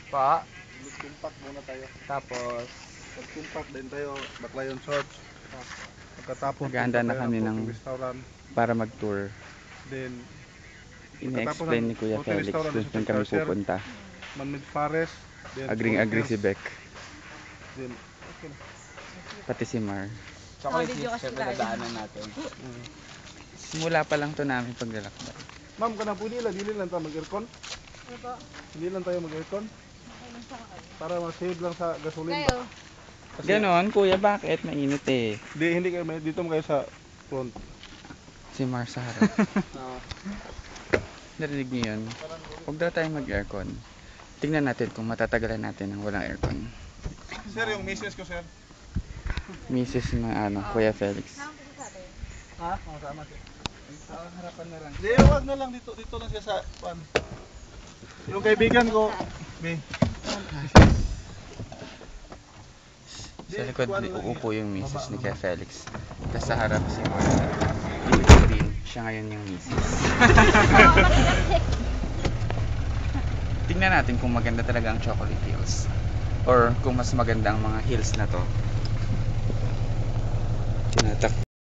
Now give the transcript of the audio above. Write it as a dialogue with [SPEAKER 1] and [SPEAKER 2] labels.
[SPEAKER 1] Pa.
[SPEAKER 2] Mag-tumpak muna tayo.
[SPEAKER 1] Tapos,
[SPEAKER 2] Mag-tumpak din tayo. Baclayon Shorts. Pagkatapos
[SPEAKER 3] Maganda na kami ng
[SPEAKER 2] restaurant.
[SPEAKER 3] para mag-tour.
[SPEAKER 2] Then,
[SPEAKER 3] Ine-explain ni Kuya
[SPEAKER 2] hotel
[SPEAKER 3] Felix
[SPEAKER 2] restaurant
[SPEAKER 3] kung
[SPEAKER 2] sa
[SPEAKER 3] saan kami
[SPEAKER 2] Pagkaser,
[SPEAKER 3] pupunta.
[SPEAKER 2] Manmid Forest. Then,
[SPEAKER 3] Agring-agri si
[SPEAKER 2] Fort
[SPEAKER 3] Beck,
[SPEAKER 2] Hills. Then, okay na.
[SPEAKER 3] pati si Mar.
[SPEAKER 1] chocolate hills syempre dadaanan natin.
[SPEAKER 3] Simula pa lang to namin paglalakbay.
[SPEAKER 2] Ma'am, kana po nila, dili lang tayo mag-aircon.
[SPEAKER 4] Ano po?
[SPEAKER 2] Hindi lang tayo mag-aircon.
[SPEAKER 4] Okay lang sa akin.
[SPEAKER 2] Para ma-save lang sa gasolina.
[SPEAKER 4] Kayo?
[SPEAKER 3] Ganon, kuya, bakit? Mainit eh.
[SPEAKER 2] Hindi kayo, dito mo kayo sa front.
[SPEAKER 3] Si Mar sa harap.
[SPEAKER 1] Oo.
[SPEAKER 3] Narinig niyo yun? Huwag daw tayo mag-aircon. Tingnan natin kung matatagalan natin ng walang aircon.
[SPEAKER 2] Sir, yung misis ko, sir.
[SPEAKER 3] Mrs. na Kuya Felix.
[SPEAKER 4] Saan po sa atin?
[SPEAKER 1] Ha? Sama siya. Sa harapan na lang.
[SPEAKER 2] Hindi, wag na lang dito. Dito lang siya sa pan. Yung kaibigan ko, may.
[SPEAKER 3] Sa likod, uupo yung Mrs. ni Kuya Felix. Tapos sa harap si Mar. Yung screen, siya ngayon yung Mrs. Tingnan natin kung maganda talaga ang Chocolate Hills. Or kung mas maganda ang mga hills na to.